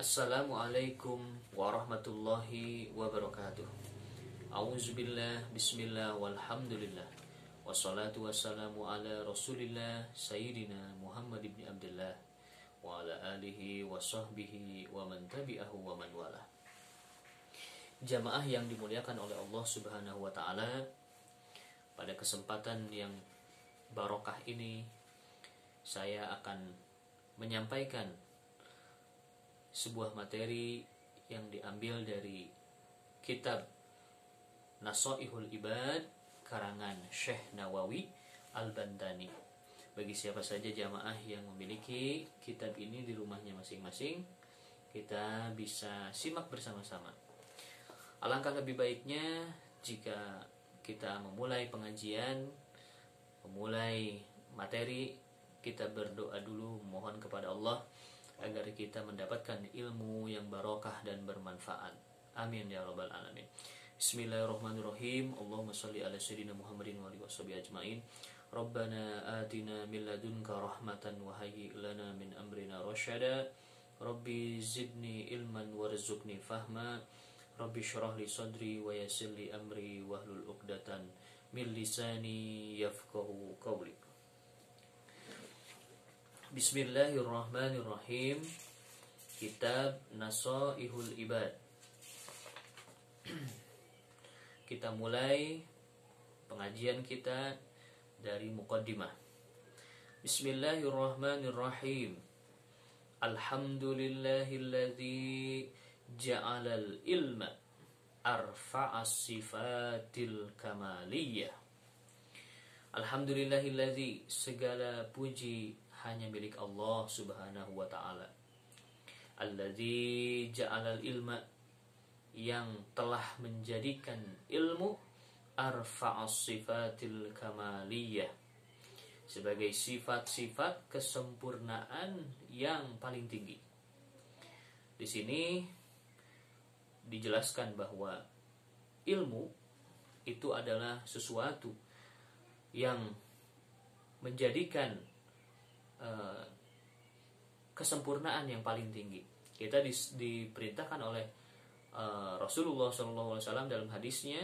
Assalamualaikum warahmatullahi wabarakatuh. Auzubillah, bismillah, walhamdulillah. Wassalatu wassalamu ala rasulillah Sayyidina Muhammad ibn Abdullah wa ala alihi wa sahbihi wa man tabi'ahu wa man wala. Jamaah yang dimuliakan oleh Allah subhanahu wa ta'ala, pada kesempatan yang barokah ini saya akan menyampaikan sebuah materi yang diambil dari kitab Nasaihul Ibad karangan Syekh Nawawi Al-Bantani. Bagi siapa saja jamaah yang memiliki kitab ini di rumahnya masing-masing, kita bisa simak bersama-sama. Alangkah lebih baiknya jika kita memulai pengajian, memulai materi, kita berdoa dulu, mohon kepada Allah agar kita mendapatkan ilmu yang barokah dan bermanfaat. Amin ya rabbal alamin. Bismillahirrahmanirrahim. Allahumma shalli ala sayyidina Muhammadin wa alihi washabihi ajmain. Rabbana atina min ladunka rahmatan wa hayyi' lana min amrina rasyada. Rabbi zidni ilman warzuqni fahma. Rabbi shrah li sadri wa yassir li amri wahlul 'uqdatan min lisani yafqahu qawli. Bismillahirrahmanirrahim. Kitab Nasaihul Ibad. Kita mulai pengajian kita dari muqaddimah. Bismillahirrahmanirrahim. Alhamdulillahilladzi ja'alal ilma arfa'as sifatil kamaliyah. Alhamdulillahilladzi, segala puji hanya milik Allah subhanahu wa ta'ala. Alladzi ja'alal ilma, yang telah menjadikan ilmu arfa'as sifatil kamaliyah, sebagai sifat-sifat kesempurnaan yang paling tinggi. Di sini dijelaskan bahwa ilmu itu adalah sesuatu yang menjadikan kesempurnaan yang paling tinggi. Kita diperintahkan oleh Rasulullah SAW dalam hadisnya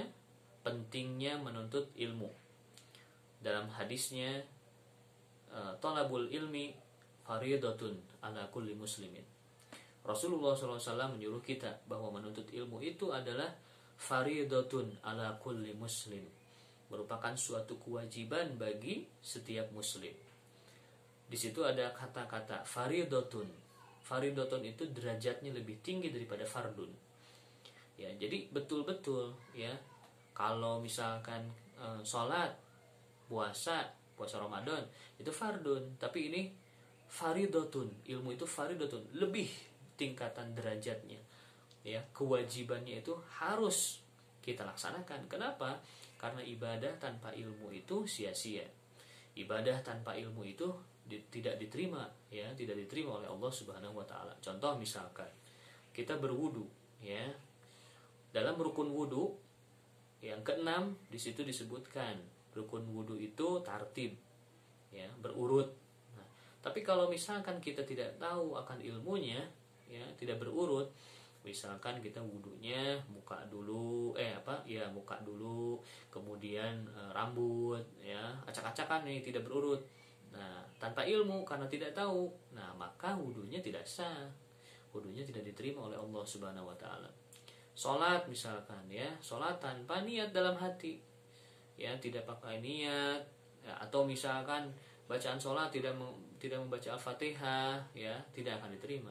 pentingnya menuntut ilmu. Dalam hadisnya, talabul ilmi faridatun ala kulli muslimin. Rasulullah SAW menyuruh kita bahwa menuntut ilmu itu adalah faridatun ala kulli muslim, merupakan suatu kewajiban bagi setiap muslim. Di situ ada kata-kata faridatun. Faridatun itu derajatnya lebih tinggi daripada fardun. Ya, jadi betul-betul ya, kalau misalkan sholat, puasa Ramadan itu fardun, tapi ini faridatun. Ilmu itu faridatun, lebih tingkatan derajatnya. Ya, kewajibannya itu harus kita laksanakan. Kenapa? Karena ibadah tanpa ilmu itu sia-sia. Ibadah tanpa ilmu itu tidak diterima, ya, tidak diterima oleh Allah Subhanahu wa taala. Contoh misalkan kita berwudu, ya. Dalam rukun wudu yang keenam di situ disebutkan rukun wudu itu tartib, ya, berurut. Nah, tapi kalau misalkan kita tidak tahu akan ilmunya, ya, tidak berurut, misalkan kita wudunya muka dulu, muka dulu, kemudian rambut, ya, acak-acakan nih, tidak berurut. Nah, tanpa ilmu karena tidak tahu, nah maka wudunya tidak sah, wudunya tidak diterima oleh Allah Subhanahu wa taala. Salat misalkan, ya, salat tanpa niat dalam hati, ya, tidak pakai niat, ya, atau misalkan bacaan salat tidak membaca Al-Fatihah, ya, tidak akan diterima.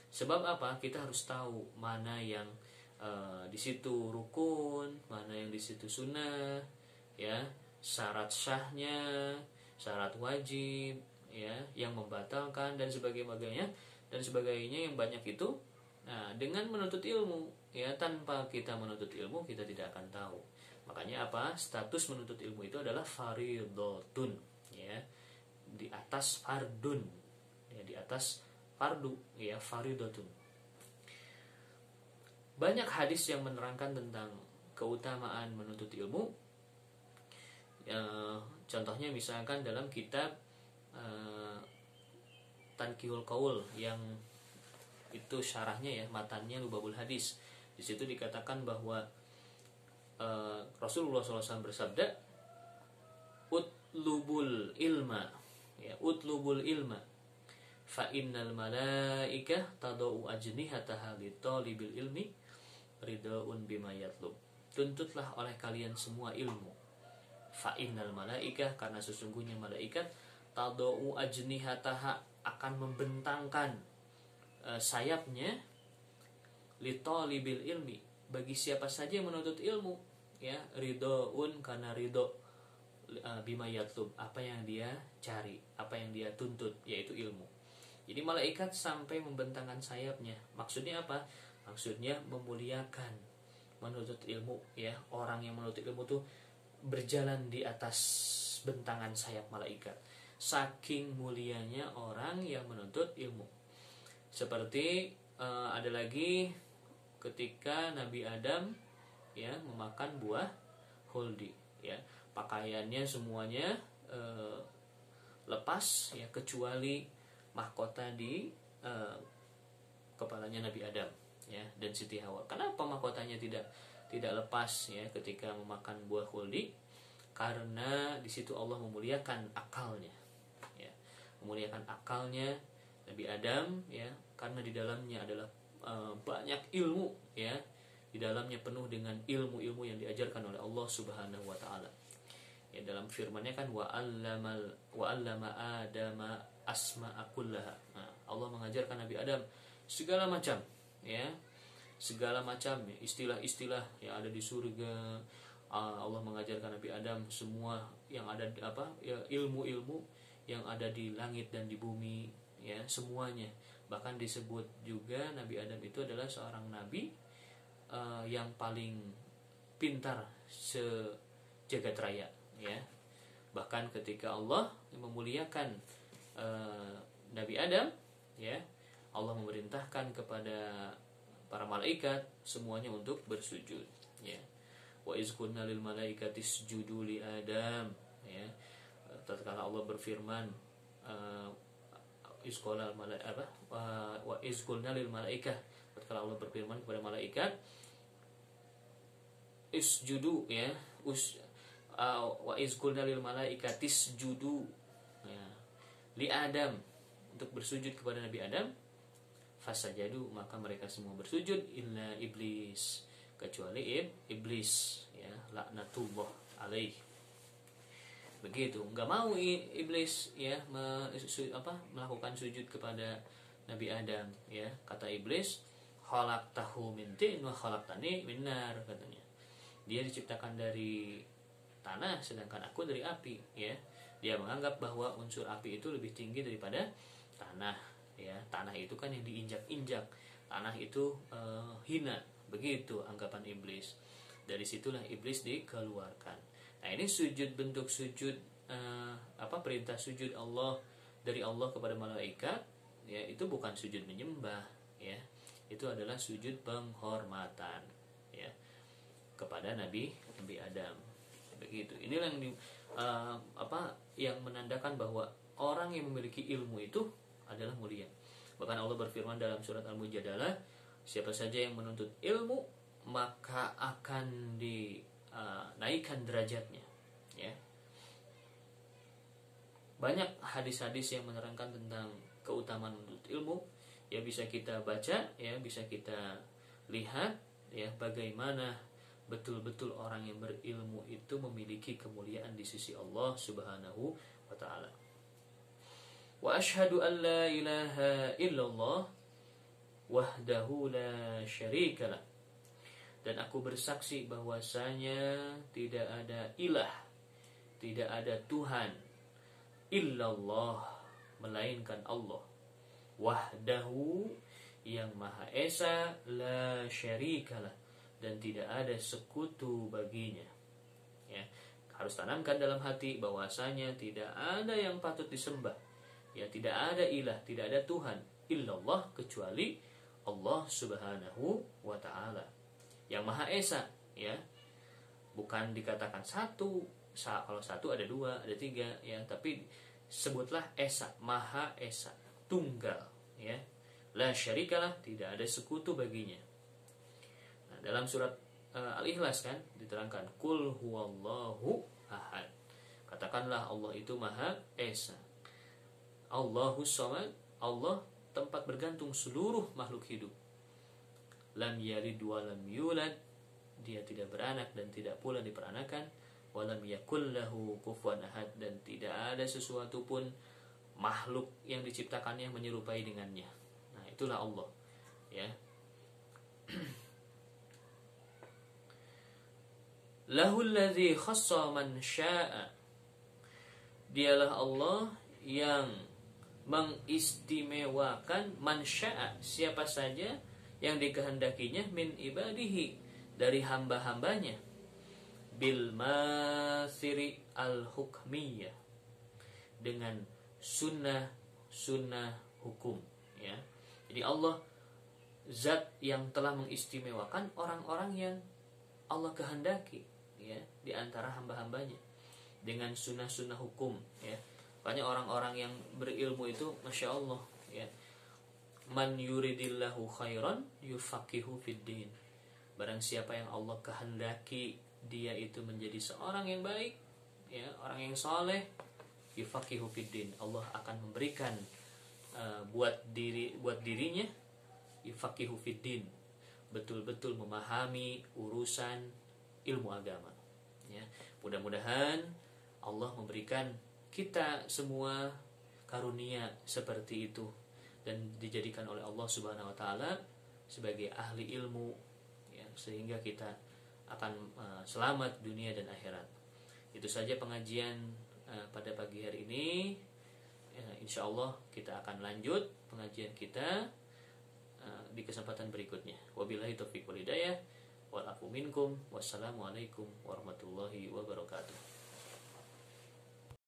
Sebab apa? Kita harus tahu mana yang di situ rukun, mana yang di situ sunnah, ya, syarat sahnya, syarat wajib, ya, yang membatalkan dan sebagainya yang banyak itu. Nah, dengan menuntut ilmu, ya, tanpa kita menuntut ilmu kita tidak akan tahu. Makanya apa? Status menuntut ilmu itu adalah fardhotun, ya, di atas fardun, ya, di atas fardu, ya, fardhotun. Banyak hadis yang menerangkan tentang keutamaan menuntut ilmu. Contohnya misalkan dalam kitab Tankihul Qaul yang itu syarahnya ya, matannya Lubabul Hadis. Di situ dikatakan bahwa Rasulullah SAW bersabda, utlubul ilma, ya, utlubul ilma fa innal malaikah tadau ajnihataha li talibil ilmi ridhaun bima yatlub. Tuntutlah oleh kalian semua ilmu. Fa innal malaikah, karena sesungguhnya malaikat tadau ajnihataha, akan membentangkan sayapnya li talibil ilmi, bagi siapa saja yang menuntut ilmu, ya, ridhaun, karena ridho, bima yatlub, apa yang dia cari, apa yang dia tuntut, yaitu ilmu. Jadi malaikat sampai membentangkan sayapnya. Maksudnya apa? Maksudnya memuliakan menuntut ilmu, ya. Orang yang menuntut ilmu tuh berjalan di atas bentangan sayap malaikat. Saking mulianya orang yang menuntut ilmu. Seperti ada lagi ketika Nabi Adam, ya, memakan buah khuldi, ya. Pakaiannya semuanya lepas, ya, kecuali mahkota di kepalanya Nabi Adam, ya, dan Siti Hawa. Kenapa mahkotanya tidak lepas, ya, ketika memakan buah khuldi? Karena di situ Allah memuliakan akalnya, ya, memuliakan akalnya Nabi Adam, ya, karena di dalamnya adalah banyak ilmu, ya, di dalamnya penuh dengan ilmu-ilmu yang diajarkan oleh Allah Subhanahu wa taala. Ya, dalam firman-Nya kan wa 'allama Adama asma'a kullaha. Nah, Allah mengajarkan Nabi Adam segala macam, ya, segala macam, ya, istilah-istilah yang ada di surga. Allah mengajarkan Nabi Adam semua yang ada ya, ilmu-ilmu yang ada di langit dan di bumi, ya, semuanya. Bahkan disebut juga Nabi Adam itu adalah seorang nabi yang paling pintar sejagat raya, ya. Bahkan ketika Allah memuliakan Nabi Adam, ya, Allah memerintahkan kepada para malaikat semuanya untuk bersujud, ya. Wa iz qulna lil malaikati isjudu li Adam, ya. Tatkala Allah berfirman, wa iz qulna lil malaikah, tatkala Allah berfirman kepada malaikat isjudu, ya, wa iz qulna lil malaikati isjudu, ya, li Adam, untuk bersujud kepada Nabi Adam. Fasajadu, maka mereka semua bersujud, illa iblis, kecuali iblis, ya, laknatullah alaih. Begitu, nggak mau iblis, ya, melakukan sujud kepada Nabi Adam, ya. Kata iblis, khalaqtahu min tin wa khalaqtani min nar, katanya. Dia diciptakan dari tanah sedangkan aku dari api, ya. Dia menganggap bahwa unsur api itu lebih tinggi daripada tanah, ya. Tanah itu kan yang diinjak-injak, tanah itu hina, begitu anggapan iblis. Dari situlah iblis dikeluarkan. Nah, ini sujud, bentuk sujud, perintah sujud Allah dari Allah kepada malaikat, ya, itu bukan sujud menyembah, ya. Itu adalah sujud penghormatan, ya, kepada Nabi Adam. Begitu. Inilah yang menandakan bahwa orang yang memiliki ilmu itu adalah mulia. Bahkan Allah berfirman dalam surat Al-Mujadalah, siapa saja yang menuntut ilmu maka akan dinaikkan derajatnya, ya. Banyak hadis-hadis yang menerangkan tentang keutamaan menuntut ilmu, ya, bisa kita baca, ya, bisa kita lihat, ya, bagaimana betul-betul orang yang berilmu itu memiliki kemuliaan di sisi Allah Subhanahu wa taala. Wa asyhadu an la ilaha illallah wahdahu la syarikalah. Dan aku bersaksi bahwasanya tidak ada ilah, tidak ada Tuhan illallah, melainkan Allah. Wahdahu, yang maha esa, la syarikalah, dan tidak ada sekutu baginya, ya. Harus tanamkan dalam hati bahwasanya tidak ada yang patut disembah, ya, tidak ada ilah, tidak ada Tuhan illallah, kecuali Allah Subhanahu wa ta'ala yang maha esa, ya. Bukan dikatakan satu, kalau satu ada dua, ada tiga, ya, tapi sebutlah esa, maha esa, tunggal, ya. La syarikalah, tidak ada sekutu baginya. Nah, dalam surat Al-Ikhlas kan diterangkan, Qul huwallahu ahad. Katakanlah Allah itu Maha Esa. Allahus Samad, Allah tempat bergantung seluruh makhluk hidup. Lam yalid wa lam yulad, dia tidak beranak dan tidak pula diperanakan. Walam yakul lahu kufuwan ahad, dan tidak ada sesuatu pun makhluk yang diciptakannya menyerupai dengannya. Nah, itulah Allah, ya. Lahul ladzi khassa man syaa. Dialah Allah yang mengistimewakan man syaa, siapa saja yang dikehendakinya, min ibadihi, dari hamba-hambanya, bil masiri al hukmiyah, dengan sunnah hukum, ya. Jadi Allah zat yang telah mengistimewakan orang-orang yang Allah kehendaki, ya, di antara hamba-hambanya dengan sunnah hukum, ya. Banyak orang-orang yang berilmu itu, masya Allah, ya. Man yuridillahu khairan yufaqihu fiddin. Barang siapa yang Allah kehendaki dia itu menjadi seorang yang baik, ya, orang yang soleh, yufaqihu fiddin, Allah akan memberikan buat dirinya yufaqihu fiddin, betul-betul memahami urusan ilmu agama, ya. Mudah-mudahan Allah memberikan kita semua karunia seperti itu dan dijadikan oleh Allah Subhanahu wa taala sebagai ahli ilmu, ya, sehingga kita akan selamat dunia dan akhirat. Itu saja pengajian pada pagi hari ini. Insya Allah kita akan lanjut pengajian kita di kesempatan berikutnya. Wabillahi taufiq wal hidayah. Wal afu minkum. Wassalamualaikum warahmatullahi wabarakatuh.